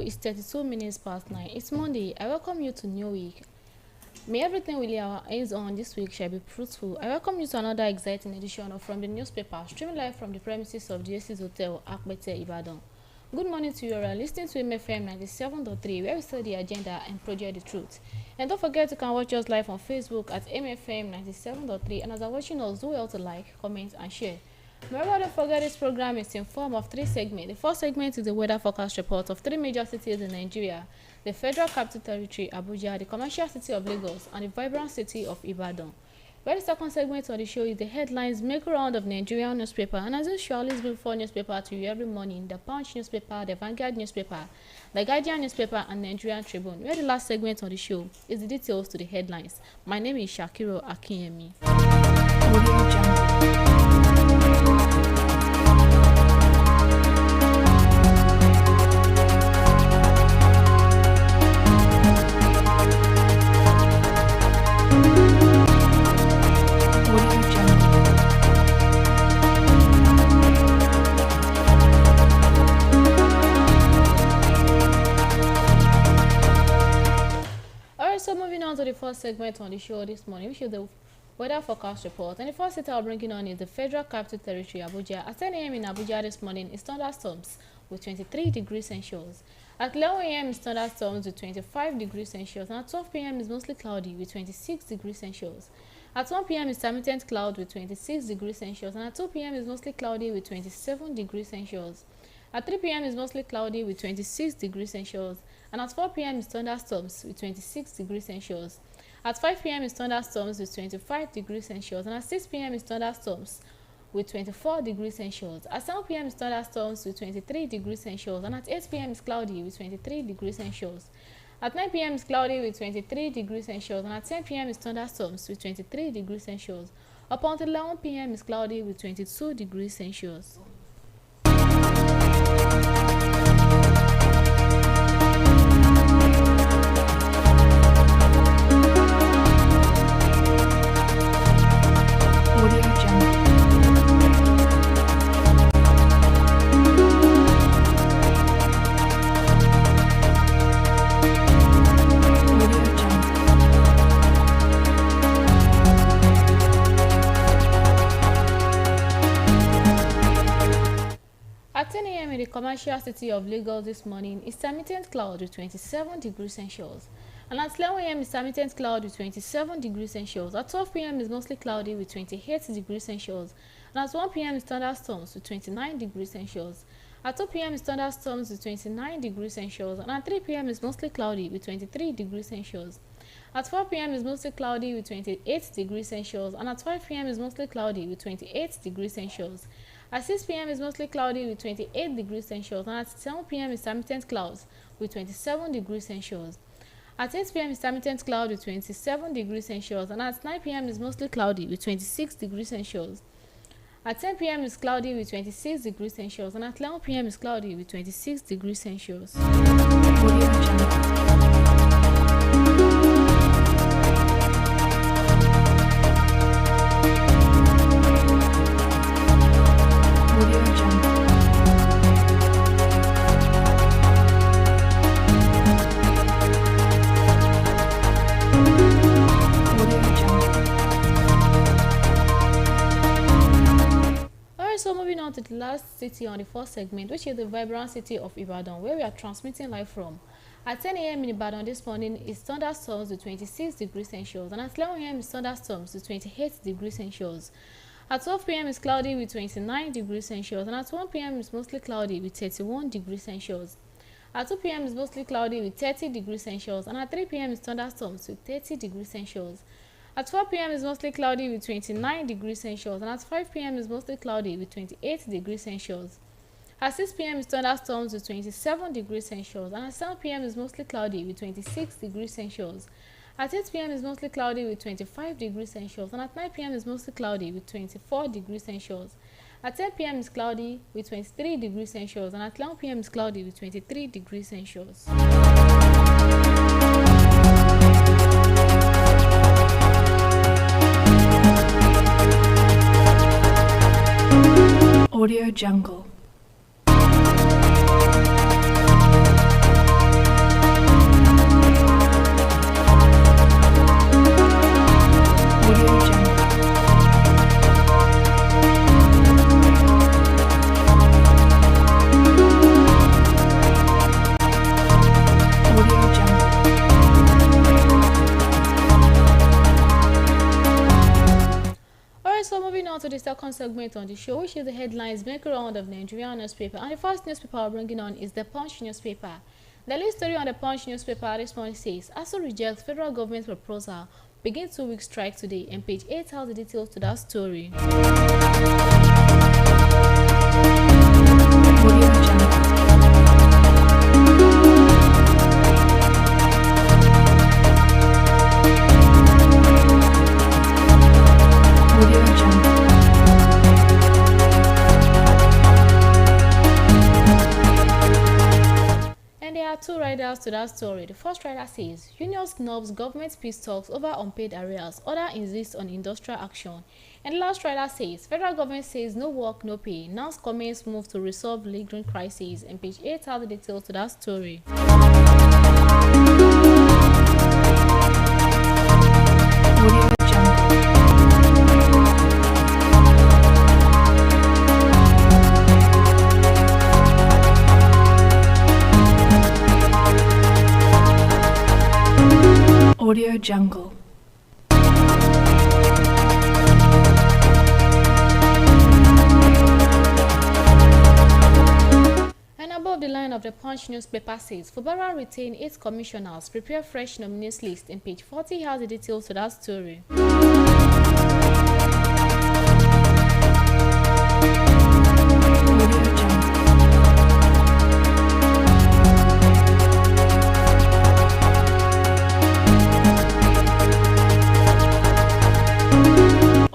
is 32 minutes past 9. It's Monday. I welcome you to New Week. May everything we lay our hands on this week shall be fruitful. I welcome you to another exciting edition of From the Newspaper, streaming live from the premises of the Oasis Hotel, IBADAN. Good morning to you all. Listening to MFM 97.3, where we study the agenda and project the truth. And don't forget you can watch us live on Facebook at MFM 97.3. And as you're watching us, do well to like, comment, and share. Remember, don't forget this program is in form of 3 segments. The first segment is the weather forecast report of 3 major cities in Nigeria: the Federal Capital Territory, Abuja, the commercial city of Lagos, and the vibrant city of Ibadan. Where the second segment on the show is the headlines make round of Nigerian newspaper, and as usual, it's been 4 newspaper to you every morning: the Punch newspaper, the Vanguard newspaper, the Guardian newspaper, and Nigerian Tribune. Where the last segment on the show is the details to the headlines. My name is SHAQEEROH AKINYEMI. Audio Jungle. So moving on to the first segment on the show this morning, which is the weather forecast report. And the first city I'm bringing on is the Federal Capital Territory, Abuja. At 10 a.m. in Abuja this morning is thunderstorms with 23 degrees Celsius. At 11 a.m. is thunderstorms with 25 degrees Celsius. And at 12 p.m. is mostly cloudy with 26 degrees Celsius. At 1 p.m. is intermittent cloud with 26 degrees Celsius. And at 2 p.m. is mostly cloudy with 27 degrees Celsius. At 3 p.m. is mostly cloudy with 26 degrees Celsius. And at 4 p.m. is thunderstorms with 26 degrees Celsius. At 5 p.m. is thunderstorms with 25 degrees Celsius. And at 6 p.m. is thunderstorms with 24 degrees Celsius. At 7 p.m. is thunderstorms with 23 degrees Celsius. And at 8 p.m. is cloudy with 23 degrees Celsius. At 9 p.m. is cloudy with 23 degrees Celsius. And at 10 p.m. is thunderstorms with 23 degrees Celsius. Up until 11 p.m. is cloudy with 22 degrees Celsius. At 10 a.m. in the commercial city of Lagos this morning is intermittent cloud with 27 degrees Celsius. And at 11 a.m. is intermittent cloud with 27 degrees Celsius. At 12 p.m. is mostly cloudy with 28 degrees Celsius. And at 1 p.m. is thunderstorms with 29 degrees Celsius. At 2 p.m. is thunderstorms with 29 degrees Celsius. And at 3 p.m. is mostly cloudy with 23 degrees Celsius. At 4 p.m. is mostly cloudy with 28 degrees Celsius. And at 5 p.m. is mostly cloudy with 28 degrees Celsius. At 6 p.m. is mostly cloudy with 28 degrees Celsius. And at 7 p.m. is intermittent clouds with 27 degrees Celsius. At 8 p.m. is intermittent cloud with 27 degrees Celsius. And at 9 p.m. is mostly cloudy with 26 degrees Celsius. At 10 p.m. is cloudy with 26 degrees Celsius. And at 11 p.m. is cloudy with 26 degrees Celsius. So moving on to the last city on the first segment, which is the vibrant city of Ibadan, where we are transmitting live from. At 10 a.m. in Ibadan this morning is thunderstorms with 26 degrees Celsius. And at 11 a.m. is thunderstorms with 28 degrees Celsius. At 12 p.m. is cloudy with 29 degrees Celsius. And at 1 p.m. is mostly cloudy with 31 degrees Celsius. At 2 p.m. is mostly cloudy with 30 degrees Celsius. And at 3 p.m. is thunderstorms with 30 degrees Celsius. At 4 p.m. is mostly cloudy with 29 degrees Celsius. And at 5 p.m. is mostly cloudy with 28 degrees Celsius. At 6 p.m. is thunderstorms with 27 degrees Celsius. And at 7 p.m. is mostly cloudy with 26 degrees Celsius. At 8 p.m. is mostly cloudy with 25 degrees Celsius. And at 9 p.m. is mostly cloudy with 24 degrees Celsius. At 10 p.m. is cloudy with 23 degrees Celsius. And at 11 p.m. is cloudy with 23 degrees Celsius. Audio Jungle. Alright, so moving on to the second segment on the show, which is the headlines making round of Nigerian newspaper. And the first newspaper we're bringing on is the Punch newspaper. The lead story on the Punch newspaper this morning says, ASU rejects federal government proposal, begin 2-week strike today, and page 8 has the details to that story. Two riders to that story. The first rider says, Union snubs government peace talks over unpaid arrears, other insists on industrial action. And the last rider says, federal government says no work, no pay. Now's comments move to resolve lingering crises. And page 8 has the details to that story. Audio Jungle. And above the line of the Punch newspaper says, Fubara retain 8 commissioners, prepare fresh nominees list, and page 40 has the details to that story.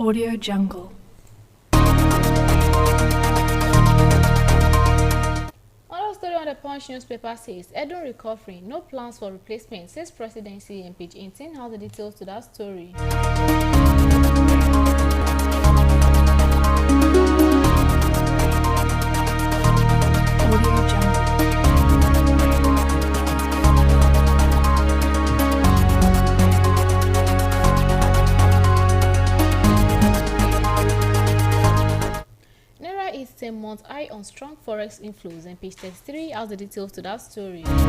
Audio Jungle. Another story on the Punch newspaper says, Edun recovery, no plans for replacement, says presidency, and page 18 has the details to that story. Audio Jungle. It's 10 months eye on strong forex inflows, and page 33 has the details to that story. Audio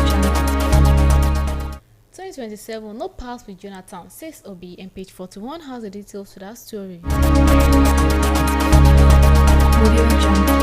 Jungle. 2027 no pass with Jonathan, says Obi, and page 41 has the details to that story. Audio Jungle.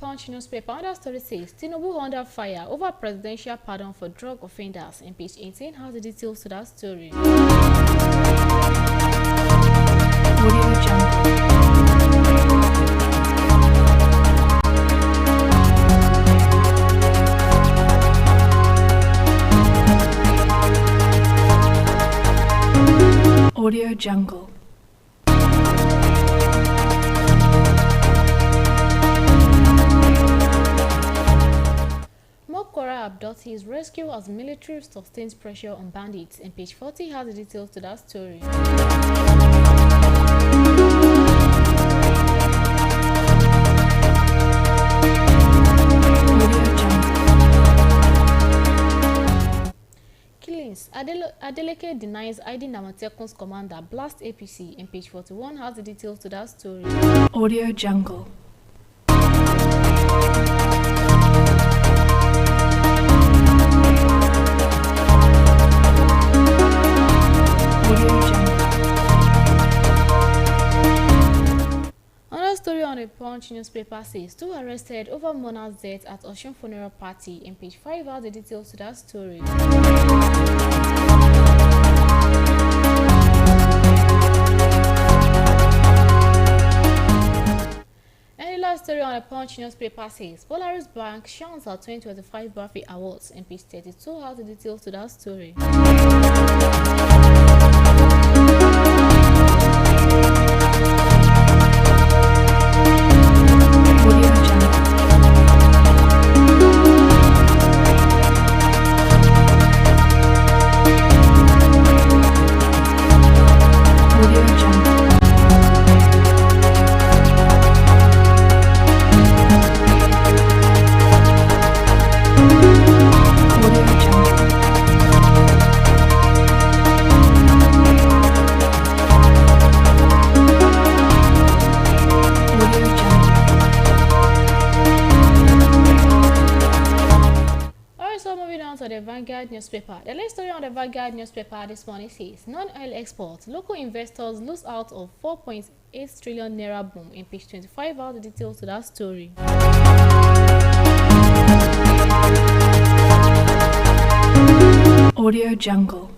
Punch newspaper, another story says, Tinubu under fire over presidential pardon for drug offenders, and page 18 has the details to that story. Audio Jungle. Audio Jungle. Abductees rescue as military sustains pressure on bandits, and page 40 has the details to that story. Killings. Adeleke denies ID Namatekun's commander blast APC, and page 41 has the details to that story. Audio Jungle. Story on the Punch newspaper says, 2 arrested over Mona's death at Osun funeral party, and page 5 has the details to that story. And the last story on the Punch newspaper says, Polaris Bank shines our 2025 birthday awards, and page 32 has the details to that story. onto the Vanguard newspaper. The latest story on the Vanguard newspaper this morning says non-oil exports. Local investors lose out of 4.8 trillion naira boom. In page 25, all the details to that story. Audio Jungle.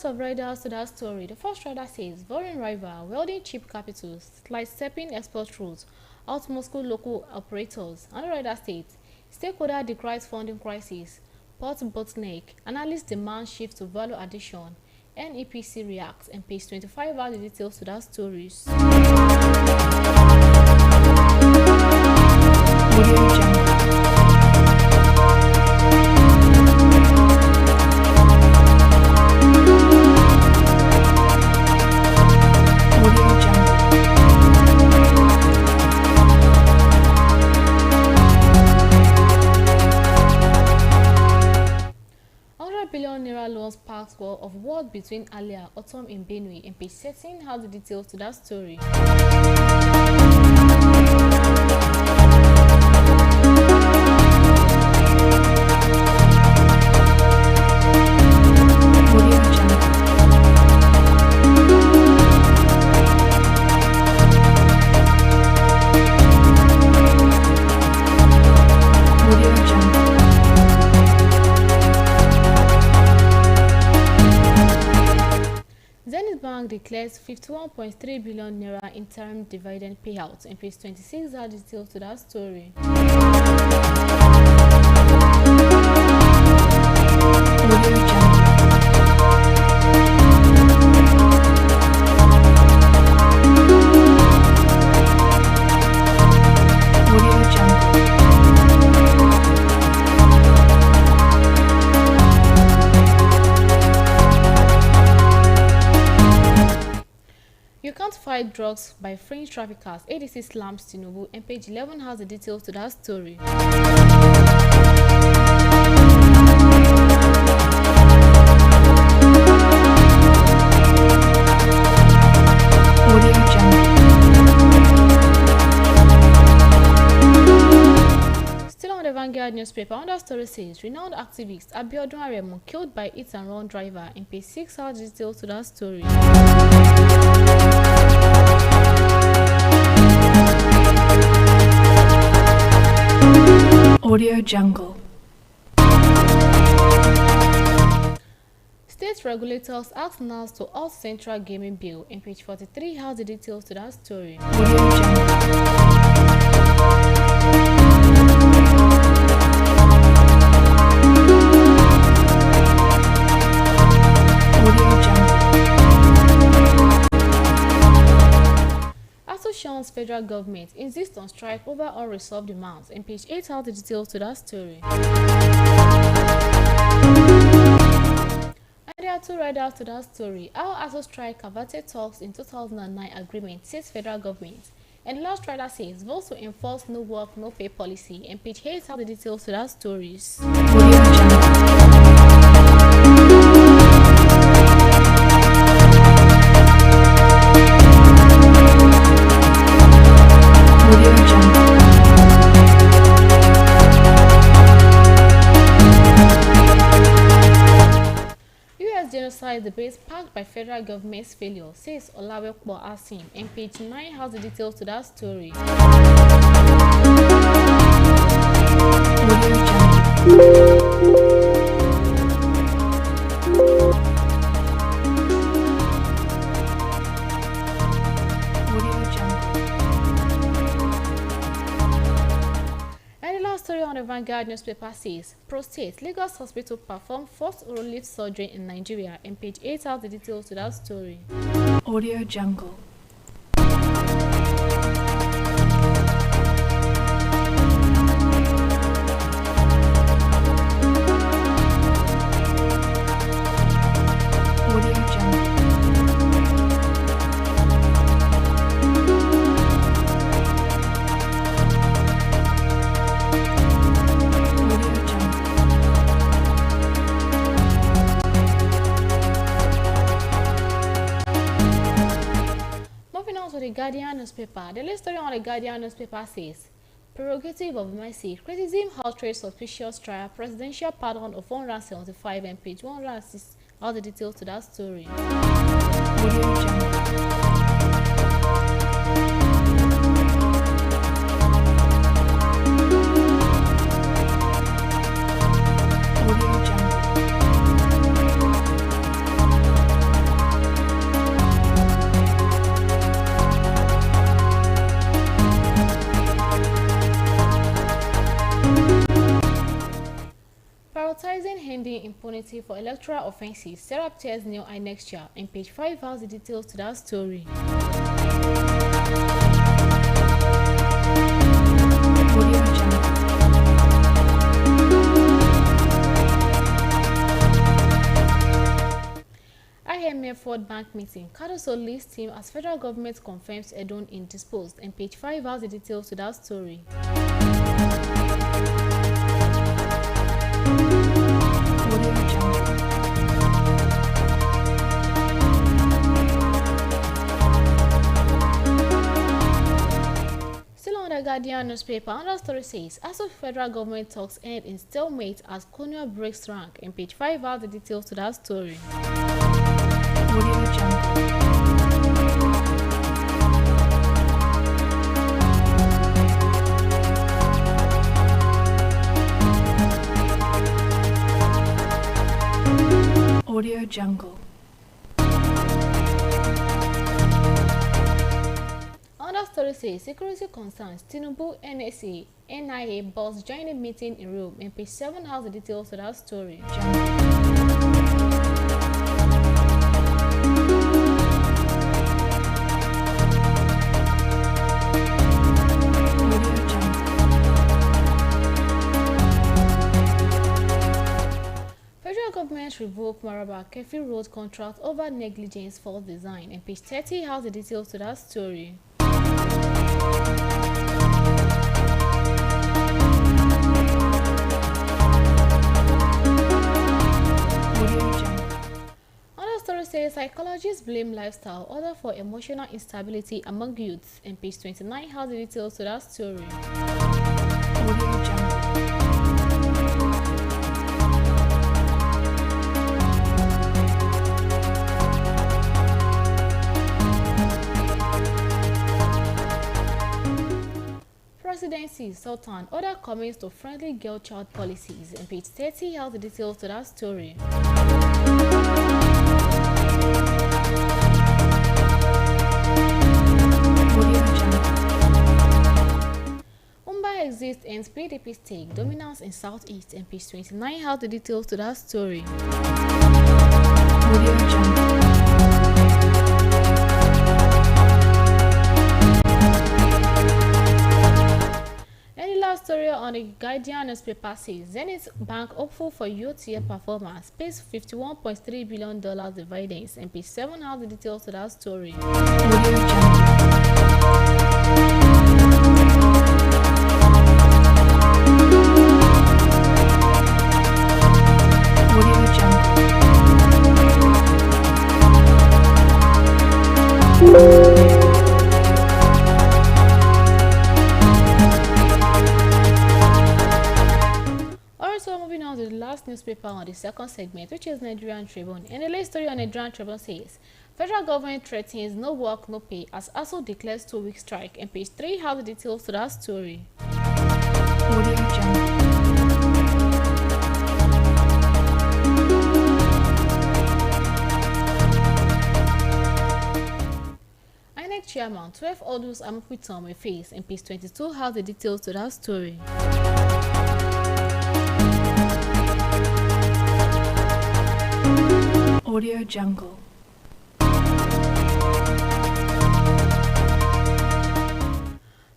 Of riders to that story. The first rider says foreign rival welding cheap capitals like stepping export routes out Moscow local operators. Another rider states stakeholder decries funding crisis, port bottleneck, analysts demand shift to value addition, NEPC reacts, and page 25 are the details to that stories. Audio Jungle. Loans sparks war of war between Alia Autumn in Benue and page 13 has the details to that story. Declares 51.3 billion naira interim dividend payout. In page 26 are details to that story. You can't fight drugs by freeing traffickers. ADC slams Tinubu, and page 11 has the details to that story. Still on the Vanguard newspaper, under story says renowned activist Abiodun Aremu killed by hit and run driver. In page 6 has the details to that story. Audio Jungle. State regulators ask NAS to halt central gaming bill. In page 43 has the details to that story. Audio Jungle. Federal government insists on strike over unresolved demands. In page 8 has the details to that story. And there are two riders to that story. Our ASO strike averted talks in 2009 agreement, says federal government. And the last rider says votes to enforce no work, no pay policy. And page 8 has the details to that stories. Audio Jungle. Genocide debate sparked by federal government's failure, says Olawekpo Asim. And page 9 has the details to that story. On the Vanguard newspaper says prostate Lagos hospital performed first oral lift surgery in Nigeria. And page 8 has the details to that story. Audio Jungle. Guardian newspaper. The latest story on the Guardian newspaper says, Prerogative of Mercy, criticism outrage suspicious trial, presidential pardon of 175 and page 106. All the details to that story. Audio Jungle. Audio Jungle. Prioritizing ending impunity for electoral offences, Sarah tears new eye next year. And page 5 has the details to that story. Audio Jungle. IMF World Bank meeting. Cardoso lists him as federal government confirms Edon indisposed. And page 5 has the details to that story. Audio Jungle. Still on the Guardian newspaper, another story says, as of federal government talks end in stalemate as Konya breaks rank. And page 5 has the details to that story. Audio Jungle. Audio Jungle. Another story says, security concerns, Tinubu, NSA, NIA boss joining meeting in Rome. And page 7 has the details to that story. Federal government revoked Maraba Kefi road contract over negligence fault design. And page 30 has the details to that story. Another story says psychologists blame lifestyle order for emotional instability among youths. And page 29 has the details to that story. Audio Jungle. Presidency, Sultan, other comments to friendly girl-child policies. And page 30 has the details to that story. Audio Jungle. Mumbai exists and PDP stake dominance in Southeast. And page 29 has the details to that story. Audio Jungle. Last story on the Guardian newspaper says, Zenith Bank hopeful for youth year performance pays $51.3 billion dividends. And page 7 has the details to that story. Audio Jungle. Audio Jungle. Also, moving on to the last newspaper on the second segment, which is Nigerian Tribune. And the latest story on Nigerian Tribune says, federal government threatens no work, no pay as ASU declares 2-week strike. And page 3 has the details to that story. Audio Jungle. INEC chairman, 12 orders Amupiton may face. And page 22 has the details to that story. Audio Jungle.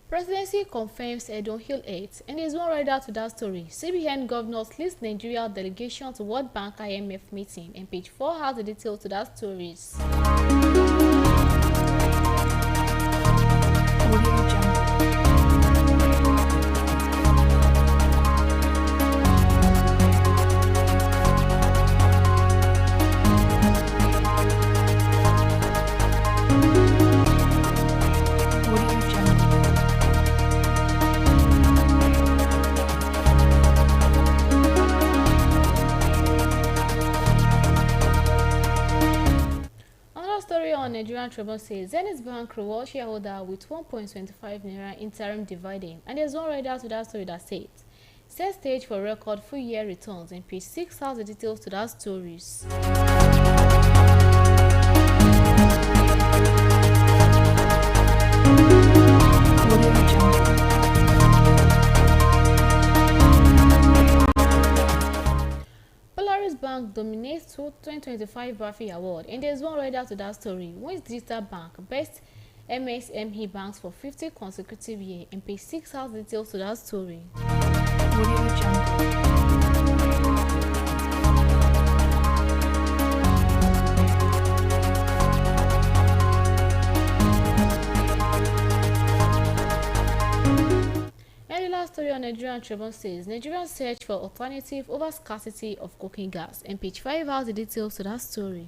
Presidency confirms Edon Hill 8. And there's one rider to that story. CBN governors list Nigeria delegation to World Bank IMF meeting. And page 4 has the details to that stories. Audio Jungle. Tribune says Zenith Bank rewards shareholder with 1.25 naira interim dividend, and there's one rider to that story that says set stage for record full year returns. In page 6 has the details to that stories. Bank dominates 2025 Buffy Award, and there's one rider to that story. Wins Digital Bank Best MSME Banks for 50 consecutive years, and page 6 has details to that story. Story on Nigerian Tribune says Nigerians search for alternative over scarcity of cooking gas, and page 5 has the details to that story.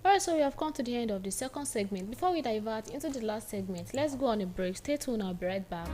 Alright, so we have come to the end of the second segment. Before we divert into the last segment, let's go on a break. Stay tuned, I'll be right back.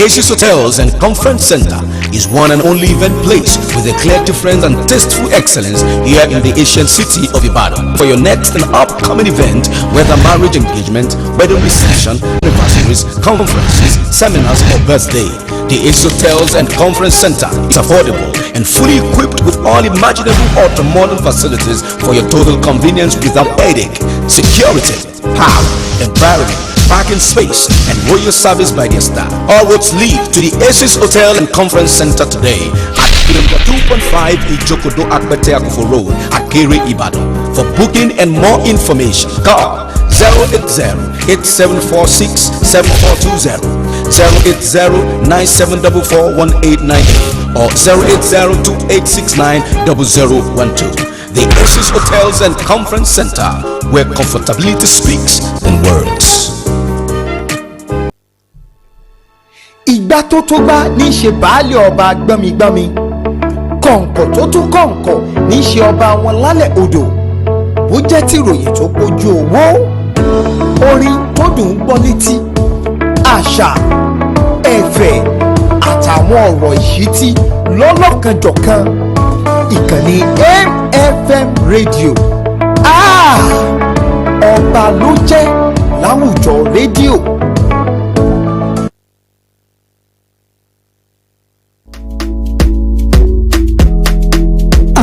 Oasis Hotels and Conference Center is one and only event place with a clear difference and tasteful excellence here in the ancient city of Ibadan. For your next and upcoming event, whether marriage engagement, wedding reception, anniversaries, conferences, seminars, or birthday, the Oasis Hotels and Conference Center is affordable and fully equipped with all imaginable ultra-modern facilities for your total convenience without headache, security, power, environment, parking space, and royal service by their staff. All roads lead to the Oasis Hotel and Conference Center today at kilometer 2.5 Ijokodo Akbete Akufo Road, Akere, Ibadan. For booking and more information, call 080-8746-7420, 080-9744-1898, or 080-2869-0012. The Oasis Hotels and Conference Center, where comfortability speaks in words. Ìgbà tó tó gbá ní ṣe baálé ọba gbọ́migbọ́mi, kọ̀ǹkọ̀ tó tún kọ̀ǹkọ̀ ní ṣe ọba wọn lálẹ́ odò. Bó jẹ́ tìròyìn tó pójú owó, orin tó dùn ún gbọ́ létí, àṣà, ẹ̀fẹ̀ àtàwọn ọ̀rọ̀ ìṣítí lọ́lọ́kanjọ̀kan. Ìkànnì MFM rédíò ọba ló jẹ́ láwùjọ rédíò.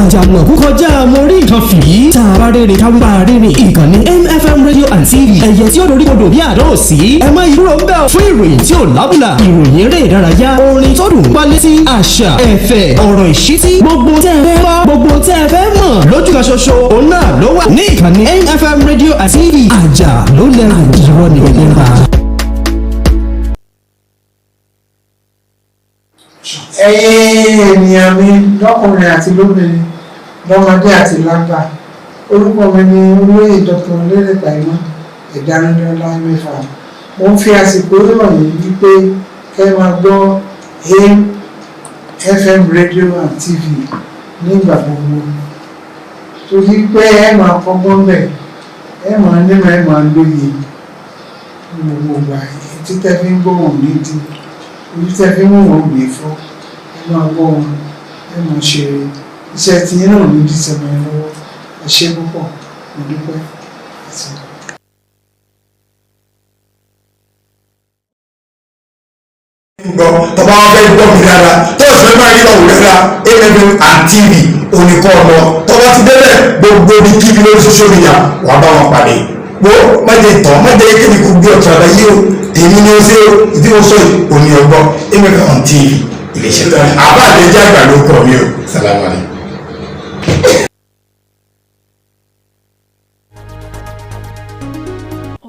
àjànàkú kọjá mo rí nǹkan fìrí tá a bá rere káwípá rere ìkànnì MFM radio and TV ẹ̀yẹ tí ó dorí kodò bí àdán òsì ẹ má ìdúró ń bẹ̀ fún ìròyìn tí ò lábùlà ìròyìn eré ìdárayá orin tó dùn gbọ́ létí àṣà ẹ̀fẹ̀ ọ̀rọ̀ ìṣítí gbogbo tẹ́ ẹ fẹ́ gbọ́ gbogbo tẹ́ ẹ fẹ́ mọ̀ lójú kan ṣoṣo òun náà ló wà ní ìkànnì MFM radio and TV àjà ló lẹ́rù ìwọ nìyẹn bá. ẹ̀yin ènìyàn mi lọ́kùnrin àti lóbìnrin lọ́mọdé àti lágbà orúkọ mi ni olóyè Dr. Lérè Pàímọ́ Ìdánilọ́lá mẹ́fà. Mo ń fi àsìkò ìròyìn wípé kẹ́ máa gbọ́ FM radio and TV nígbà gbogbo torí pé ẹ máa kọ́gbọ́n bẹ̀ ẹ máa nímọ̀ ẹ máa lóye gbogbo ìgbà tí tẹ́ fi ń gbọ́ wọn nídìí ojú tẹ́ fi ń mú wọn gbé fọ́ ẹ máa gbọ́ wọn ẹ máa ṣe iṣẹ́ tí yín náà ní dísẹ́mọ̀ ẹ lọ́wọ́ ẹ ṣe púpọ̀ mo dúpẹ́ àti. gbọ́ tọba wọn fẹ́ gbọ́ mi dáadáa tó o sì fẹ́ máa rí ọ̀hún dáadáa AFM and TV oníkọ́ ọ̀nà tọba ti délẹ̀ gbogbo ní kíbi lórí social media wà bá wọn pàdé gbó májè tán májè kéde kó gbé ọ̀tún àbáyé o èmi ni ó ṣe o ìdí mo sọ yìí òní ọgbọ́n AFM and TV iléeṣẹ́ tó ní àbá àdéjẹ́ àgbà ló kọ̀ mí o sálámù alẹ́.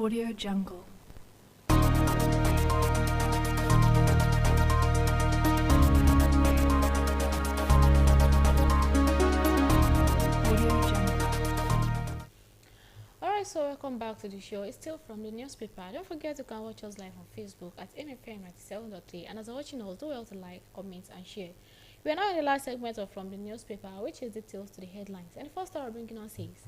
Audio Jungle. So welcome back to the show. It's still from the newspaper. Don't forget you can watch us live on Facebook at MFM97.3, and as you're watching us, do well to like, comment and share. We are now in the last segment of From the Newspaper, which is details to the headlines. And the first story bringing on says,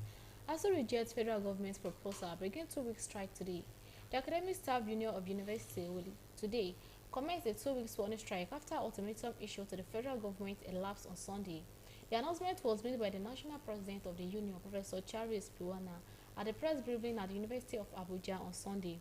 ASU rejects federal government's proposal, begin 2-week strike today. The Academic Staff Union of University will today commence a 2-week sworn strike after ultimatum issued to the federal government elapsed on Sunday. The announcement was made by the national president of the union, Professor Charles Piwana, at the press briefing at the University of Abuja on Sunday.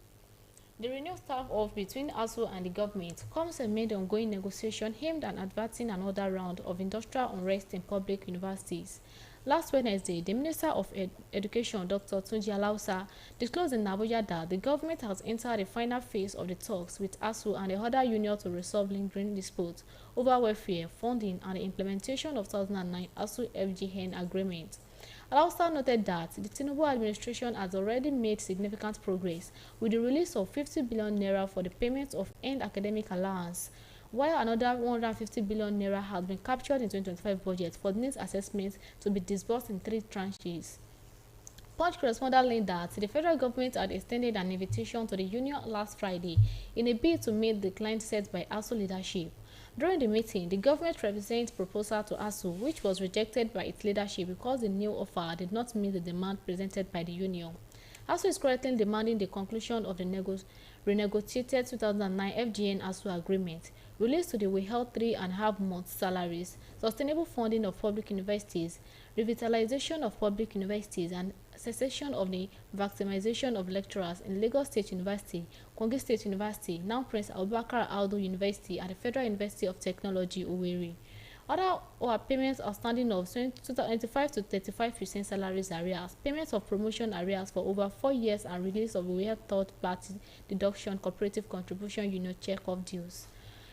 The renewed staff off between ASU and the government comes amid ongoing negotiation aimed at averting another round of industrial unrest in public universities. Last Wednesday, the Minister of Education, Dr. Tunji Alausa, disclosed in Abuja that the government has entered the final phase of the talks with ASU and the other union to resolve lingering disputes over welfare, funding, and the implementation of 2009 ASU FGN agreement. Alausa noted that the Tinubu administration has already made significant progress with the release of 50 billion naira for the payment of end academic allowance, while another 150 billion naira has been captured in 2025 budget for needs assessments to be disbursed in 3 tranches. Punch correspondent learned that the federal government had extended an invitation to the union last Friday in a bid to meet the deadline set by ASU leadership. During the meeting, the government represents proposal to ASU, which was rejected by its leadership because the new offer did not meet the demand presented by the union. ASU is currently demanding the conclusion of the renegotiated 2009 FGN ASU agreement, release to the withheld 3.5 months salaries, sustainable funding of public universities, revitalization of public universities, and cessation of the victimization of lecturers in Lagos State University, Kogi State University, now Prince Abubakar Aldo University, and the Federal University of Technology, Owerri. Other payments outstanding of 25 to 35% salaries arrears, payments of promotion arrears for over 4 years, and release of a third-party deduction cooperative contribution union check-off deals.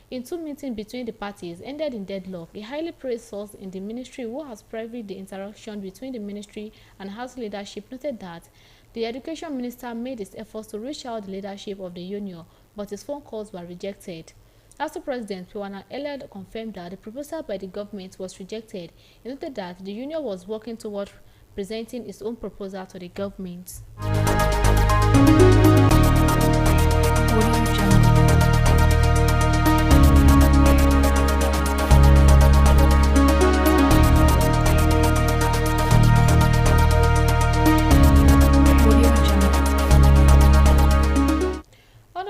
In 2 meetings between the parties ended in deadlock, a highly praised source in the ministry who has privy the interaction between the ministry and House leadership noted that the education minister made his efforts to reach out the leadership of the union, but his phone calls were rejected. ASU President Piwana earlier confirmed that the proposal by the government was rejected. He noted that the union was working toward presenting its own proposal to the government. Audio Jungle.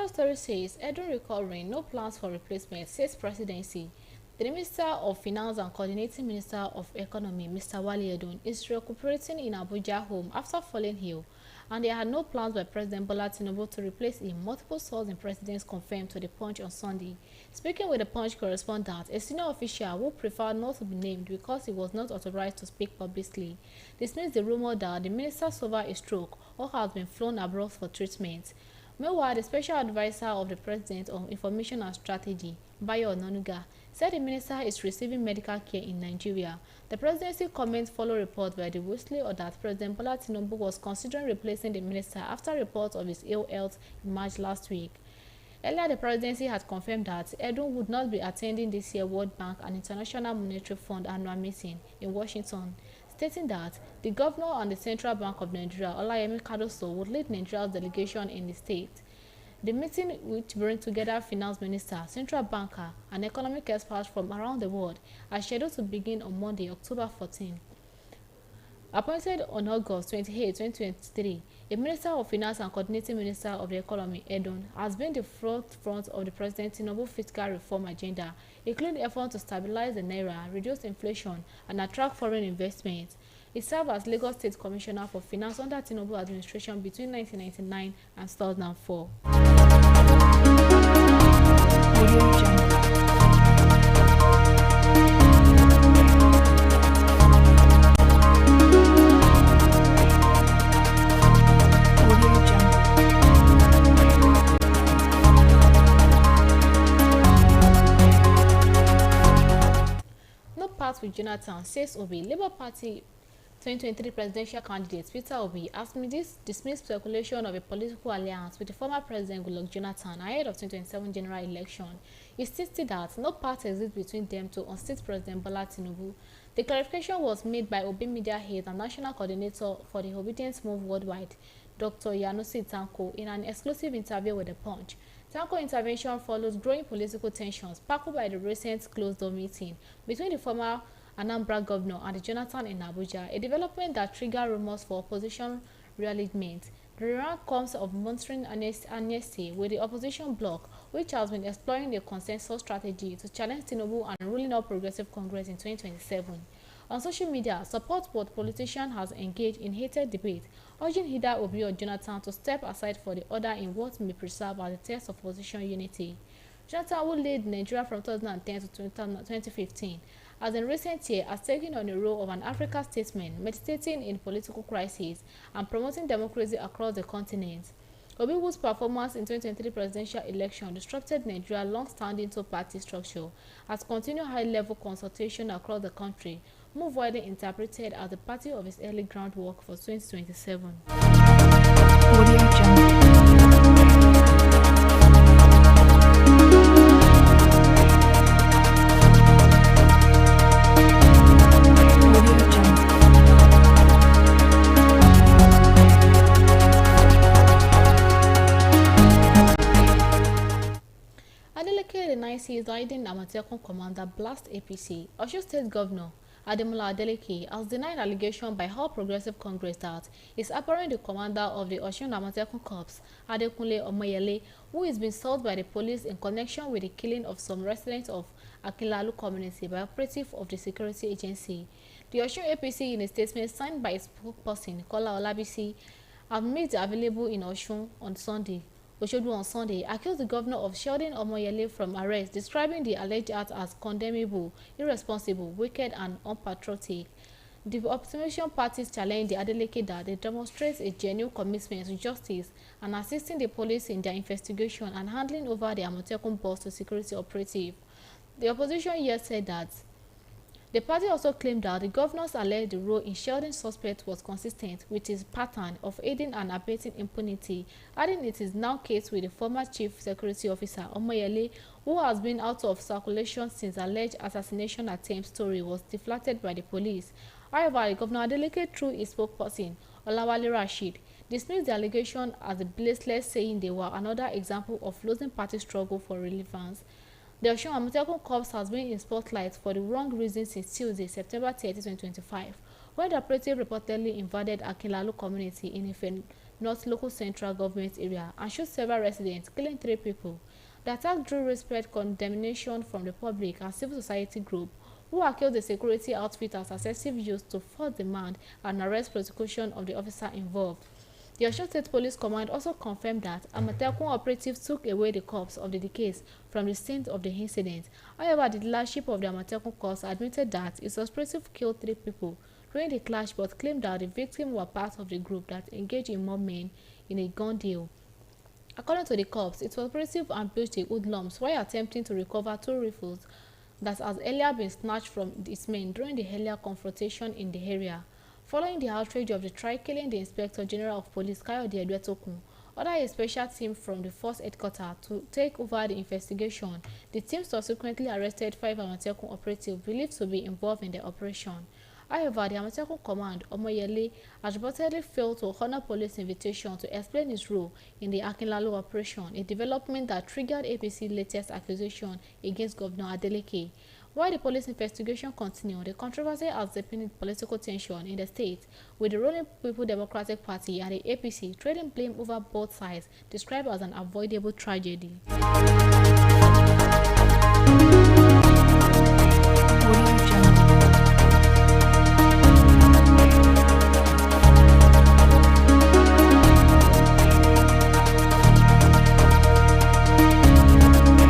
Story says, Edwin recovering, no plans for replacement, says presidency. The Minister of Finance and Coordinating Minister of Economy, Mr. Wale Edun, is recuperating in Abuja home after falling ill, and there had no plans by President Bola Tinubu to replace him. Multiple sources in Presidents confirmed to the Punch on Sunday. Speaking with the Punch correspondent, a senior official who preferred not to be named because he was not authorized to speak publicly, dismissed the rumor that the minister suffered a stroke or has been flown abroad for treatment. Meanwhile, the special advisor of the president on information and strategy, Bayo Onanuga, said the minister is receiving medical care in Nigeria. The presidency comments follow reports by the Wesley or that President Bola Tinubu was considering replacing the minister after reports of his ill health emerged last week. Earlier, the presidency had confirmed that Edun would not be attending this year's World Bank and International Monetary Fund annual meeting in Washington, stating that the governor and the Central Bank of Nigeria, Olayemi Cardoso, would lead Nigeria's delegation in the state. The meeting, which brings together finance minister, central banker, and economic experts from around the world, are scheduled to begin on Monday, October 14. Appointed on August 28, 2023, a Minister of Finance and Coordinating Minister of the Economy, Edun, has been the front of the President Tinubu fiscal reform agenda, including efforts to stabilize the naira, reduce inflation, and attract foreign investment. He served as Lagos State Commissioner for Finance under Tinubu administration between 1999 and 2004. Audio Jungle. Audio Jungle. No part with Jonathan, says Obi. Labour Party 2023 presidential candidate Peter Obi has dismissed speculation of a political alliance with the former President Goodluck Jonathan ahead of 2027 general election. He stated that no part exists between them to unseat President Bola Tinubu. The clarification was made by Obi Media Head and National Coordinator for the Obedience Move Worldwide, Dr. Yanusi Tanko, in an exclusive interview with The Punch. Tanko intervention follows growing political tensions sparked by the recent closed-door meeting between the former Anambra governor and the Jonathan in Abuja, a development that triggered rumors for opposition realignment. The remark comes of monitoring amnesty with the opposition bloc, which has been exploring a consensus strategy to challenge Tinubu and ruling All Progressive Congress in 2027. On social media, support both politician has engaged in heated debate, urging either Obi or Jonathan to step aside for the other in what may preserve as a test of opposition unity. Jonathan, who led Nigeria from 2010 to 2015, as in recent years has taken on the role of an Africa statesman, meditating in political crises and promoting democracy across the continent. Obi, whose performance in 2023 presidential election disrupted Nigeria's long-standing two-party structure, has continued high-level consultation across the country, move widely interpreted as the party of his early groundwork for 2027. Audio Jungle. The 9C is leading Amatekun commander blast APC. Osun State Governor Ademola Adeleke has denied allegation by All Progressive Congress that is apparent the commander of the Osun Amatekun Corps, Adekunle Omoyele, who is being sought by the police in connection with the killing of some residents of Akinlalu community by operative of the security agency. The Osun APC, in a statement signed by its spokesperson Kola Olabisi, have made available in Osun on Sunday, accused the governor of shielding Omoyele from arrest, describing the alleged act as condemnable, irresponsible, wicked, and unpatriotic. The opposition parties challenged the Adeleke that they demonstrate a genuine commitment to justice and assisting the police in their investigation and handing over the Amatekun boss to security operative. The opposition yet said that the party also claimed that the governor's alleged role in shielding suspects was consistent with his pattern of aiding and abetting impunity, adding it is now case with the former chief security officer Omoyele, who has been out of circulation since alleged assassination attempt story was deflected by the police. However, Governor Adeleke, through his spokesperson Olawale Rashid, dismissed the allegation as a baseless, saying they were another example of losing party struggle for relevance. The Osun Amatekun Corps has been in spotlight for the wrong reason since Tuesday, September 30, 2025, when the operative reportedly invaded Akinlalu community in Ife North local central government area and shot several residents, killing 3 people. The attack drew widespread condemnation from the public and civil society group, who accused the security outfit as excessive use to force demand and arrest prosecution of the officer involved. The Osun State Police Command also confirmed that Amatekun operatives took away the corpse of the deceased from the scene of the incident. However, the leadership of the Amatekun Corps admitted that its operative killed 3 people during the clash, but claimed that the victims were part of the group that engaged in mob-men in a gun deal. According to the corps, its operative ambushed the hoodlums while attempting to recover 2 rifles that has earlier been snatched from its men during the earlier confrontation in the area. Following the outrage of the killing the Inspector General of Police Kayode Edwetokun ordered a special team from the force headquarters to take over the investigation. The team subsequently arrested 5 Amatekun operatives believed to be involved in the operation. However, the Amatekun command, Omoyele, has reportedly failed to honor police invitation to explain his role in the Akinlalu operation, a development that triggered APC's latest accusation against Governor Adeleke. While the police investigation continues, the controversy has deepened political tension in the state, with the ruling People Democratic Party and the APC trading blame over both sides, described as an avoidable tragedy. Audio Jungle.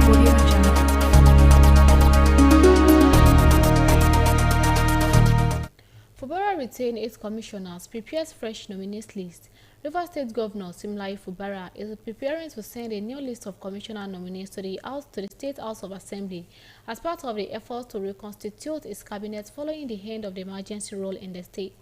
Audio Jungle. Fubara retained 8 commissioners, prepares fresh nominees list. Rivers State Governor Simlai Fubara is preparing to send a new list of commissioner nominees to the State House of Assembly as part of the efforts to reconstitute its cabinet following the end of the emergency rule in the state.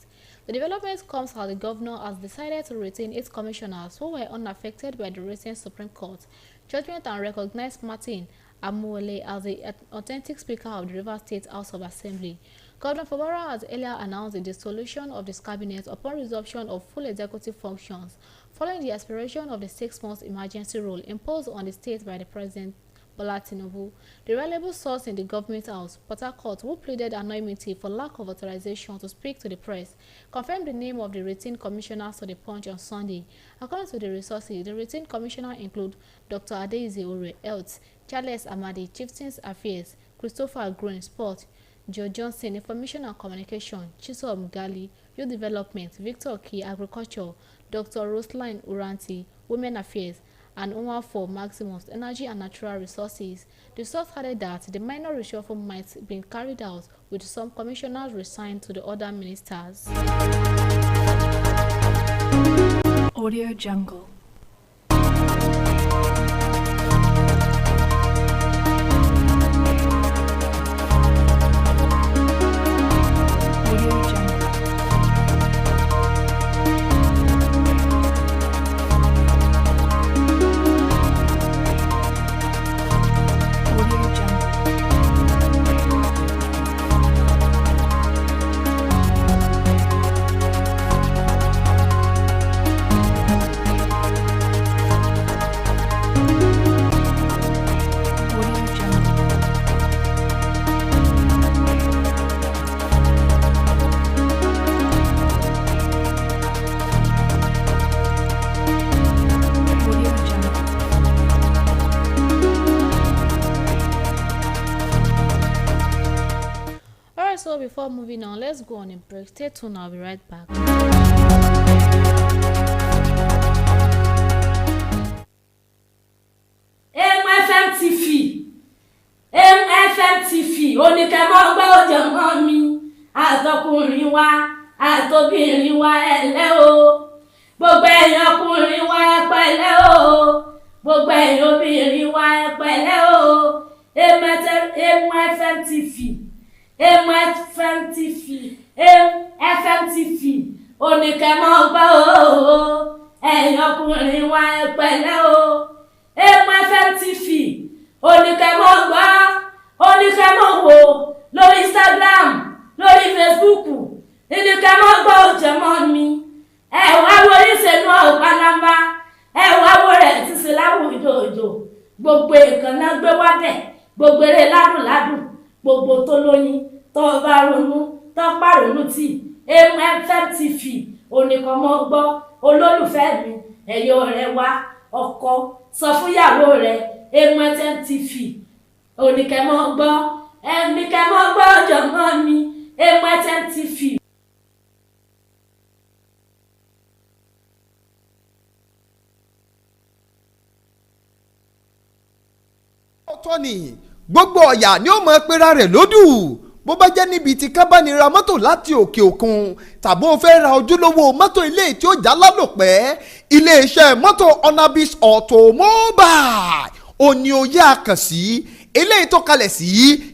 The development comes as the governor has decided to retain 8 commissioners who were unaffected by the recent Supreme Court judgment and recognized Martin Amuole as the authentic Speaker of the Rivers State House of Assembly. Governor Fubara has earlier announced the dissolution of this cabinet upon resumption of full executive functions following the expiration of the 6-month emergency rule imposed on the state by the President Bola Tinubu. The reliable source in the government house, Port Harcourt, who pleaded anonymity for lack of authorization to speak to the press, confirmed the name of the retained commissioners to the Punch on Sunday. According to the resources, the retained commissioners include Dr. Adeize Ore, Health, Charles Amadi, Chieftains Affairs, Christopher Green, Sport, Joe Johnson, Information and Communication, Chisom Gali, Youth Development, Victor Key, Agriculture, Dr. Roseline Uranti, Women Affairs, and Omar for Maximus, Energy and Natural Resources. The source added that the minor reshuffle might be carried out with some commissioners resigned to the other ministers. Audio Jungle. Audio Jungle. Audio Jungle. Audio Jungle. Audio Jungle. Alright, so before moving on, let's go on a break. Stay tuned, I'll be right back. MFM TV oníkẹ́mọ́ gbọ́ òjò mọ́ mi àtọkùnrin wa àtobìnrin wa ẹ̀lẹ́ o gbogbo ẹ̀yin ọkùnrin wa ẹ pẹ̀lẹ́ o gbogbo ẹ̀yin obìnrin wa ẹ pẹ̀lẹ́ o MFM TV oníkẹ́mọ́ gbọ́ o ẹ̀yin ọkùnrin wa ẹ pẹ̀lẹ́ o MFM TV oníkẹ́mọ́ gbọ́ oníkẹ́mọ́ wò lórí Instagram lórí Facebook oníkẹ́mọ́ gbọ́ òjòmọ́ mi ẹ wá wo ìṣẹ́nu ọ̀pálábá ẹ wá wo rẹ̀ ti ṣe láwùjọ òjò gbogbo ìkànnà gbé wá bẹ̀ gbogbo eré ládùnládùn gbogbo tó lóyin tó bá ronú tó pàrònú tì MFM TV oníkẹ́mọ́ gbọ́ olólùfẹ́ mi ẹ̀yọ́ rẹ̀ wá ọkọ sọ fún ìyàwó rẹ̀ MFM TV oníkẹ́mọ́ gbọ́ ẹ̀míkẹ́mọ́ gbọ́ ọ̀jọ̀gbọ́ mi MFM TV. ọ̀tọ̀ ni gbogbo ọ̀yà ni ó mọ̀ pera rẹ̀ lódù bó bá jẹ́ níbi tí ká bá ní ra mọ́tò láti òkè òkun tàbí ó fẹ́ ra ojúlówó mọ́tò ilé tí ó já lálòpẹ́ iléeṣẹ́ mọ́tò Onabis Automobile òní oyè àkànṣí eléyìí tó kalẹ̀ sí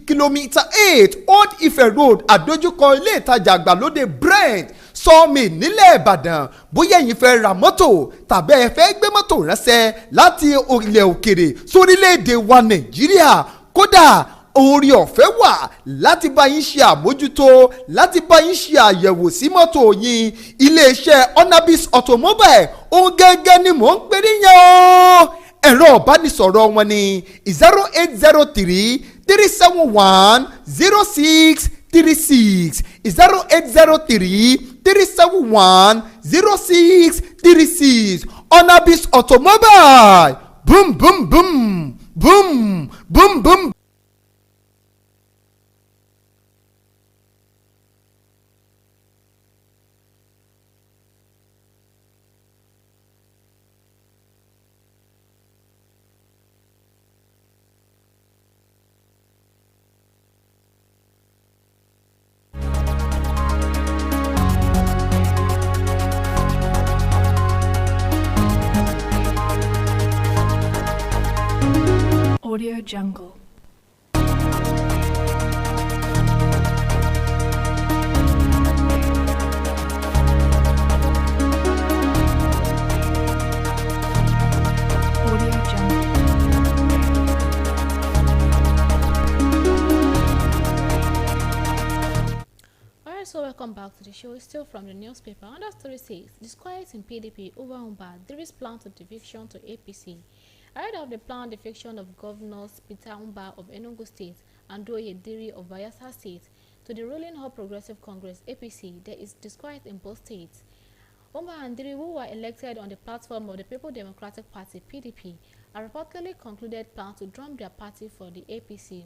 kìlómítà 8 Old Ife Road àdójúkọ ilé ìtajà àgbàlódé Brent sọ́ọ̀mì nílẹ̀ Ìbàdàn bóyá ẹ̀yin fẹ́ ra mọ́tò tàbí ẹ fẹ́ gbé mọ́tò ránṣẹ́ láti ilẹ̀ òkèrè sórílẹ̀-èdè wa Nàìjíríà kódà orí ọ̀fẹ́ wà láti bá yín ṣe àmójútó láti bá yín ṣe àyẹ̀wò sí mọ́tò yín iléeṣẹ́ Onabis Automobile ohun gẹ́gẹ́ ni mò ń pè níyàn o ẹ̀rọ ìbánisọ̀rọ̀ wọn ni 0803 371 0636 0803 371 0636. Onabis Automobile. Boom, boom, boom, boom, boom, boom. Audio Jungle. Audio Jungle. Alright, so welcome back to the show. It's still from the newspaper. Under story says, disquiet in PDP over Umba, there is plan to defection to APC. Ahead of the planned defection of Governors Peter Umba of Enugu State and Doye Diri of Bayelsa State to the ruling All Progressive Congress APC, there is disquiet in both states. Umba and Diri, who were elected on the platform of the People Democratic Party (PDP), are reportedly concluded plans to drum their party for the APC.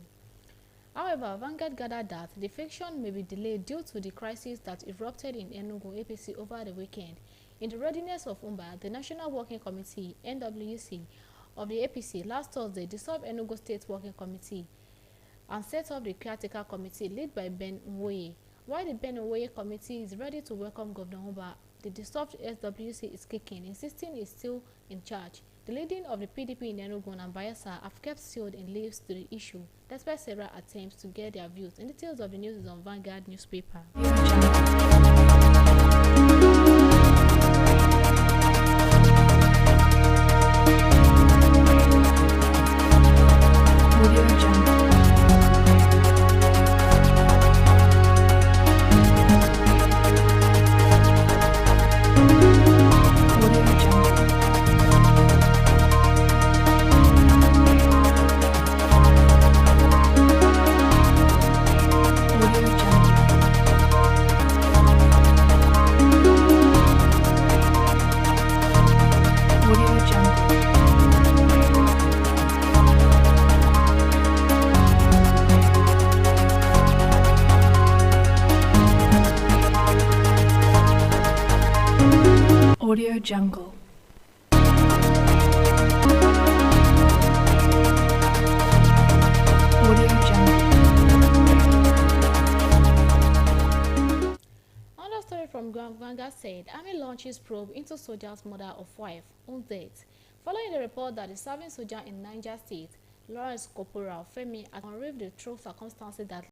However, Vanguard gathered that defection may be delayed due to the crisis that erupted in Enugu APC over the weekend. In the readiness of Umba, the National Working Committee (NWC) of the APC last Thursday dissolved Enugu State Working Committee and set up the Caretaker Committee led by Ben Nwoye. While the Ben Nwoye Committee is ready to welcome Governor Umba, the dissolved SWC is kicking, insisting he is still in charge. The leading of the PDP in Enugu and Bayelsa have kept sealed in leaves to the issue, despite several attempts to get their views. And details of the news is on Vanguard newspaper. Audio Jungle. Audio Jungle. Audio Jungle. Audio Jungle. Audio Jungle. Audio Jungle. Another story from Vanguard said, Army launches probe into soldier's mother of wife on death. Following the report that the serving soldier in Niger State, Lawrence Corporal Femi, had unraved the true circumstances that